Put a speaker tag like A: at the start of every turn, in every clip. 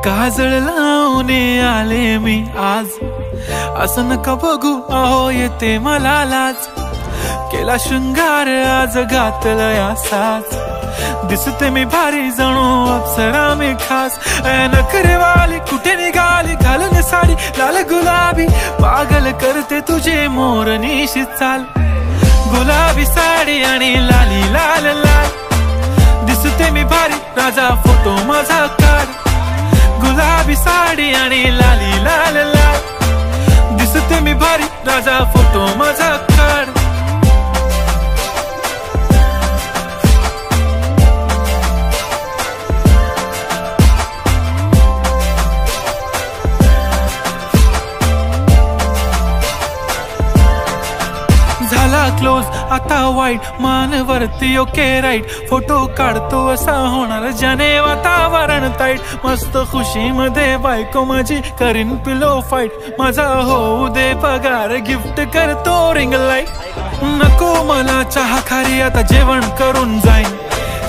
A: काजळ लावून आले मी आज, असं नका बघू अहो येते मला लाज। केला शृंगार आज घातलाय असाच, दिसते मी भारी जणू अप्सरा मी खास। नखरेवाली कुठे निघाली घालून साडी लाल गुलाबी, पागल करते तुझे मोरनीशी चाल। गुलाबी साडी आणि लाली लाल लाल, दिसते मी भारी राजा फोटो माझा काढ। गुलाबी साडी आणि लाली लाल लाल, दिसते मी भारी राजा फोटो माझा काढ। झाला क्लोज आता वाईट, मान वरती ओके राईट, फोटो काढतो असा होणार ज्याने वातावरण ताईट। मस्त खुशी मध्ये बायको माझी करीन पिलो फाईट, माझा होऊ दे पगार गिफ्ट करतो रिंग लाईट। नको मला चहा खारी आता जेवण करून जाईन,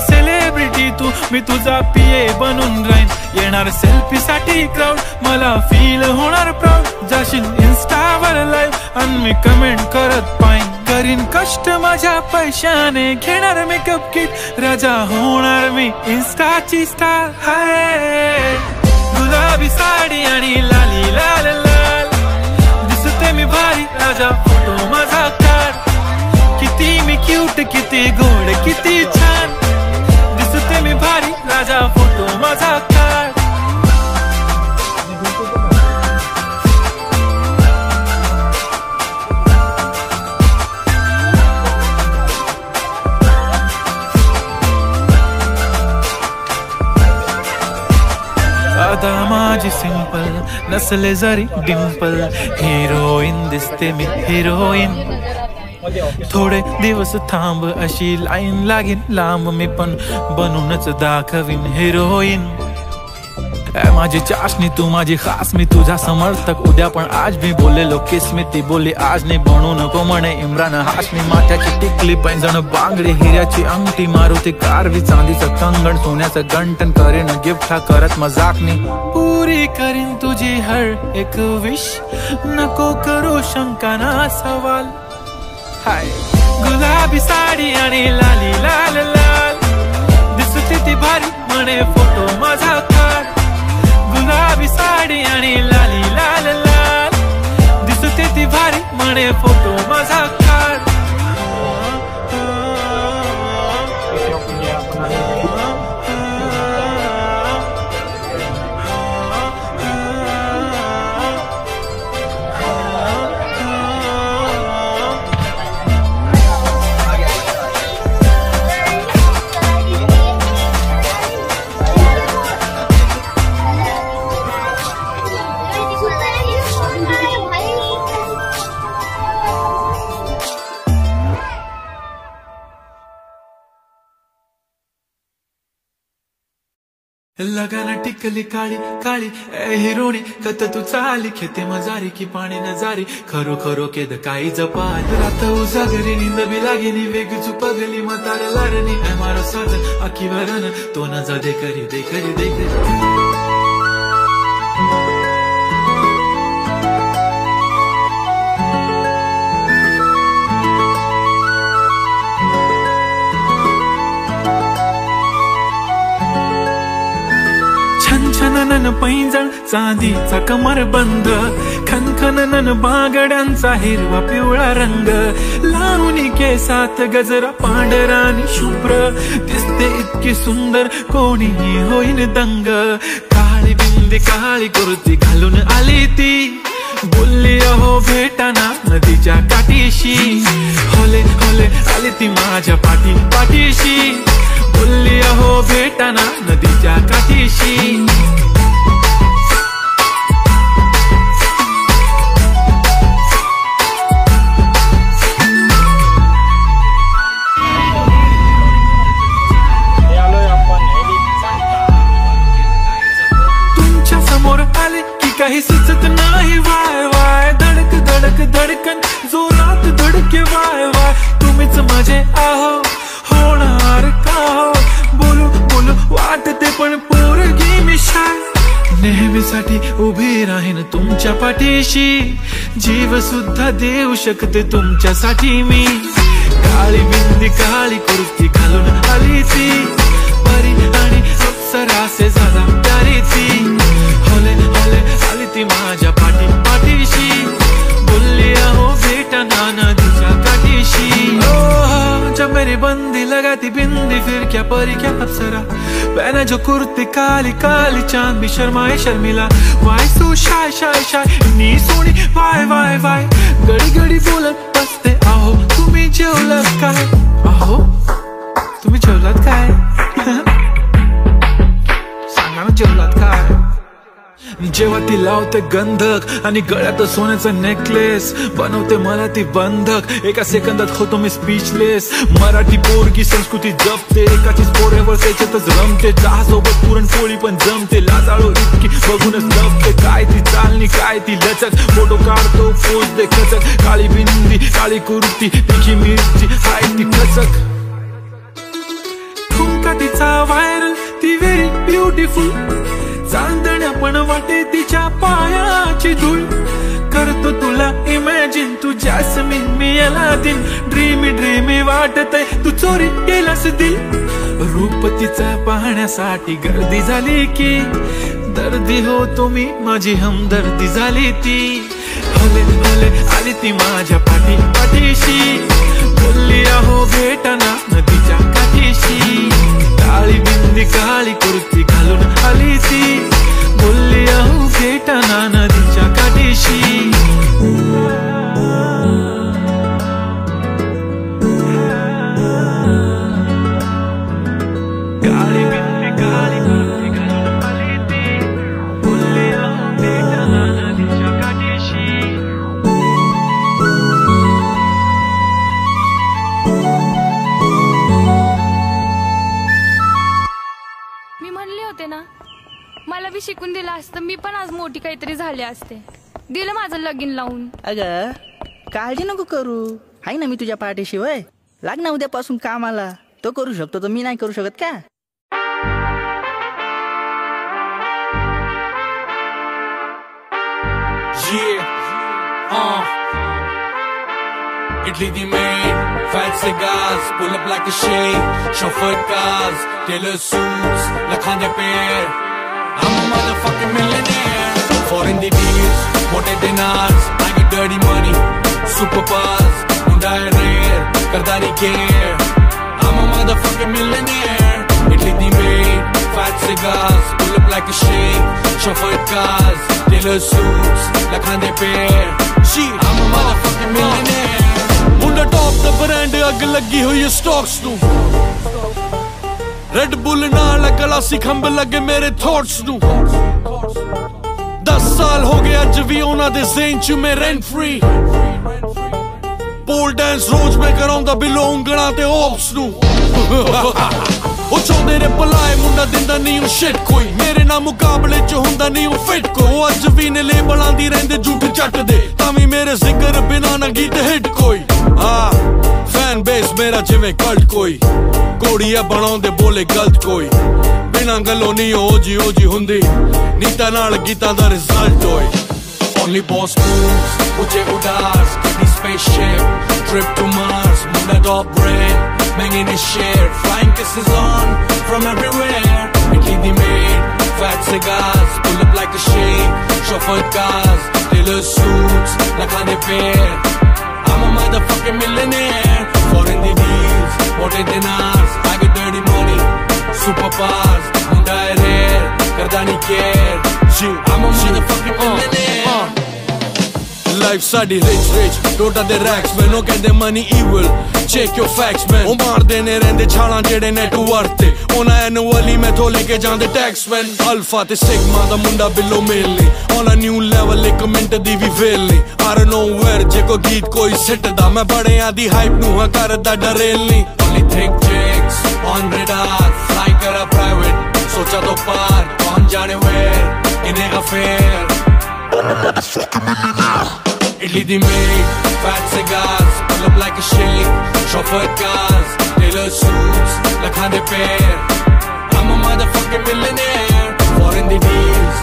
A: सेलिब्रिटी तू मी तुझा पिये बनून राहीन। येणार सेल्फी साठी क्राऊड मला फील होणार प्राऊड, जाशील इन्स्टावर लाईव्ह आणि मी कमेंट करत पाईन। करीन कष्ट माझ्या पैशाने घेणार मेकअप किट, राजा होणार मी इन्स्टाची स्टार। हाय गुलाबी साडी आणि लाली लाल लाल, दिसते मी भारी राजा फोटो माझा काढ। किती मी क्यूट किती गोड किती छान, दिसते मी भारी राजा फोटो माझा काढ। आता माझी सिंपल नसले जरी डिंपल, हिरोईन दिसते मी हिरोईन। थोडे दिवस थांब अशी लाईन लागेल लांब, मी पण बनूनच दाखवीन हिरोईन। माझी चाशनी तू माझी खास, मी तुझा समर्थक उद्या पण आज भी बोलेलो किस मी, ती बोली आज नाही बनू नको म्हणे इम्रान हाशमी। माथ्याची टिकली पैंजण बांगडी हिऱ्याची अंगठी, मारुती कारवी चांदीचं कंगण सोन्याचं गंटन, करीन गिफ्ट हा करत मजाकनी। पुरी करीन तुझी हर एक विश, नको करू शंका ना सवाल। हाय गुलाबी साडी आणि लाली लाल लाल, दिसते ती भारी म्हणे फोटो माझा काढ। गुलाबी साडी आणि लाली लाल लाल, दिसते ती भारी म्हणे फोटो माझा काढ। लगाना टिकली काळी काळी हिरोणी, कत तू चाली खेते मजारी की पाणी नजारी। खरो खरो केद काही जपाल रात उजागरी, नींद बी लागेनी वेग चुपगली मतार लारणी। मारो साथ आखी वरण तो न जा दे करी दे करी दे करी। छनछनन पैंजण चांदीचा कमर बंद, खनखनन बांगड्यांचा हिरवा पिवळा रंग। लावणी केसात गजरा पांढरानी शुभ्र, दिसते इतकी सुंदर कोणीही होईन दंग। काळी बिंदी काळी कुर्ती घालून आली ती, बोलली अहो भेटाना नदीच्या काठीशी। होले होले आली ती माझ्या पाठी पाठीशी, बोलली अहो भेटाना नदीच्या काठीशी। तुमच्या समोर आले की काही सुचत नाही, वाय वाय धडक धडक धडकन जोरात धडके वाय वाय। तुम्हीच माझे आहो होणार का हो, बोलू बोलू वाटते पण पोरगी मी शाय। नेहमीसाठी उभी राहीन तुमच्या पाठीशी, जीव सुद्धा देऊ शकते तुमच्यासाठी मी. काळी बिंदी काळी कुर्ती घालून आली ती, परी आणि अप्सरासे झाला प्यारी ती. हले हले आली ती माझ्या पाठीशी, बोलली अहो भेटना नदीच्या काठीशी. जब मेरी बंदी लगाती बिंदी फिर क्या परी क्या अप्सरा, पहने जो कुर्ती काली काली चांद भी शर्माए शर्मिला. वाय सो शाय शाय शाय इतनी सोनी वाय वाय वाय, घडी घडी बोलत बसते अहो तुम्ही जेवलात काय. अहो तुम्ही जेवलात काय सांगा ना, जेवलात काय. जेव्हा ती लावते गंधक आणि गळ्यात सोन्याचा नेकलेस, बनवते मला ती बंधक, एका सेकंदात होतो मी स्पीचलेस. मराठी पोरगी संस्कृती जपते, एकाचीच पोरेवर त्याच्यातच रमते. चहा सोबत पुरणपोळी पण जमते, लाजाळू इतकी बघूनच लपते. काय ती चालणी काय ती लचक, फोटो काढतो पोज दे खचक. काळी बिंदी काळी कुर्ती तिखी मिरची हाय ती खचक. ठुमका तिचा व्हायरल ती व्हेरी ब्युटिफुल, चांदण्या पण वाटे तिच्या पायाची धूळ. करतो तुला इमॅजिन तू जॅस्मिन मी अलादीन, ड्रीमी ड्रीमी वाटतय तू चोरी केलास दिल. रूप तिचा पाहण्यासाठी गर्दी झाली की, दर्दी होतो मी माझी हमदर्दी झाली ती. हले हले आली ती माझ्या पाठीशी, बोलली अहो भेटना नदीच्या काठीशी. काळी बिंदी काळी कुर्ती घालून आली ती, बोलली अहो भेटना नदीच्या काठीशी. काळी बिंदी काळी कुर्ती घालून आली ती, बोलली अहो भेटना नदीच्या काठीशी.
B: मी म्हणले होते ना, मला बी शिकून दिलं असतं मी पण आज मोठी काहीतरी झाले असते. दिलं माझं लगीन लावून.
C: अगं काळजी नको करू, हाय ना मी तुझ्या पाठीशी. वय लाग ना उद्यापासून कामाला. तो करू शकतो तर मी नाही करू शकत का.
D: Italy the maid, fat cigars, pull up like a shade, chauffeured cars, tailor suits, lakhande pair. I'm a motherfucking millionaire. Foreign the deals, mote dinars, I get dirty money, super buzz, Hyundai rare, kardani care. I'm a motherfucking millionaire. Italy the maid, fat cigars, pull up like a shade, chauffeured cars, tailor suits, lakhande pair. I'm a motherfucking millionaire. Munda top the brand अग लगी हुई stocks नू, red bull नाल गलासी खंब लगे मेरे thoughts नू. 10 साल हो गए अज भी उन्हां दे ज़हन च मैं रेंट फ्री. पोल डांस रोज मैं कराउंदा बिलो उंगलां ते ऑप्स नू. ओ चाहुंदे ने भलाए मुंडा दिंदा नहीं ओ शिट कोई, मेरे नाल मुकाबले च हुंदा नहीं ओ फिट कोई. अज भी ने लेबलां दी रहिंदे झूठ जट दे, तां वी मेरे जिक्र बिना ना गीत हिट कोई. फैन बेस मेरा जिवें कल्ट कोई, घोड़िया बनाउंदे बोले गलत कोई. बिना गल्लों नहीं ओजी हुंदी, नीता नाल गीतां दा रिजल्ट होए. Only boss moves, ऊंचे उड़ास, कितनी spaceship, trip to Mars, Munda top brand, महंगे ने share, flying kisses on from everywhere. Italy the maid, fat cigars, pull up like a shade, chauffeured cars, tailor suits, lakhande pair. I'm a motherfucking millionaire. Foreign the deals, mote dinars, I get dirty money, super bars, Hyundai rare, kardani care. I'm a motherfucking millionaire. Life sari rich, टोटा दे racks man, ओ कहंदे money evil, check your facts man. ओ मार देने रहंदे छालां जेड़े net worth ते, ओना annually मैं थो लेके जांदे टैक्स मैन. अल्फा ते सिग्मा दा मुंडा बिलो मिलनी, on a new level एक मिनट दी भी वेलनी. I don't know where जे को गीत कोई सिटदा, मैं बड़े आदी hype नू हां करदा डरेलनी. Only thick chicks on radar, fly करा private, सोचा तो पार, कौन जाने where, इन्हें affair. I'm a motherfucking millionaire. Italy the maid, fat cigars, pull up like a shake, chauffeured cars, tailor suits, lakhande pair. I'm a motherfucking millionaire. Foreign the deals,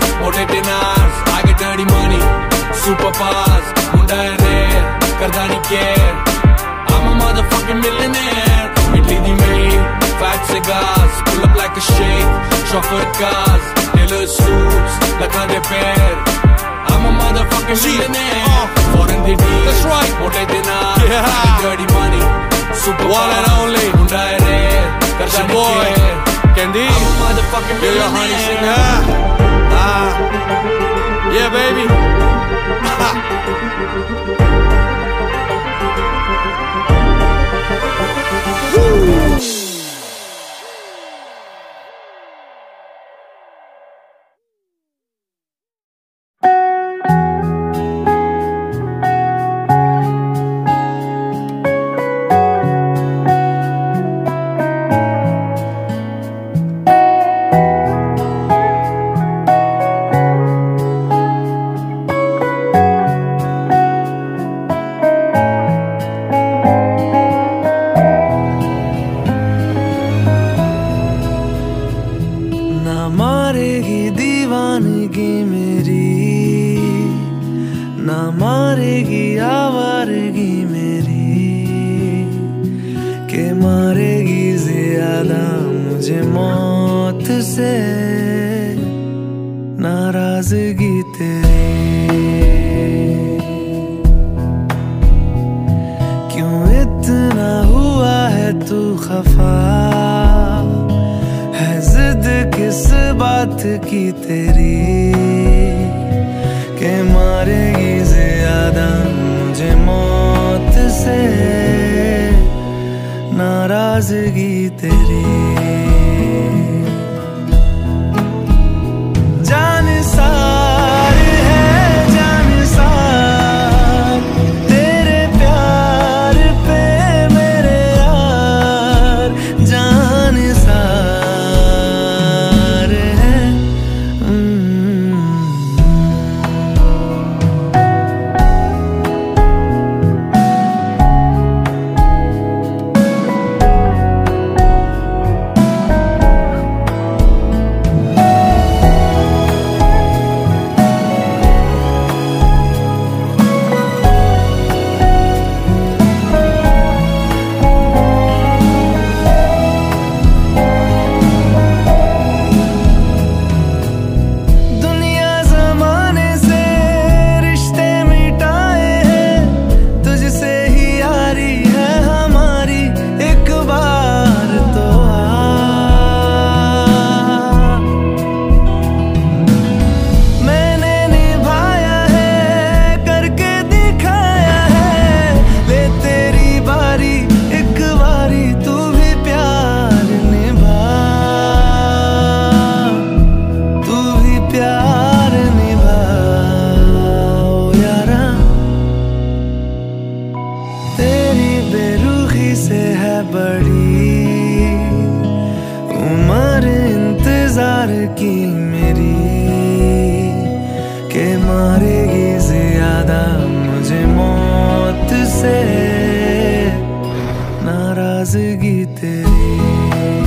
D: लखा दे पैर I'm a motherfucking millionaire Foreign the deal That's right Mote dina Dirty money Super one and only Hyundai Rare That's your boy Candy I'm a motherfucking millionaire Yeah, honey singer Yeah, baby
E: नाराजगी तेरी क्यों इतना हुआ है तू खफा है जिद किस बात की तेरी के मारेगी ज्यादा मुझे मौत से नाराजगी तेरी की मेरी के मारेगी ज्यादा मुझे मौत से नाराजगी तेरी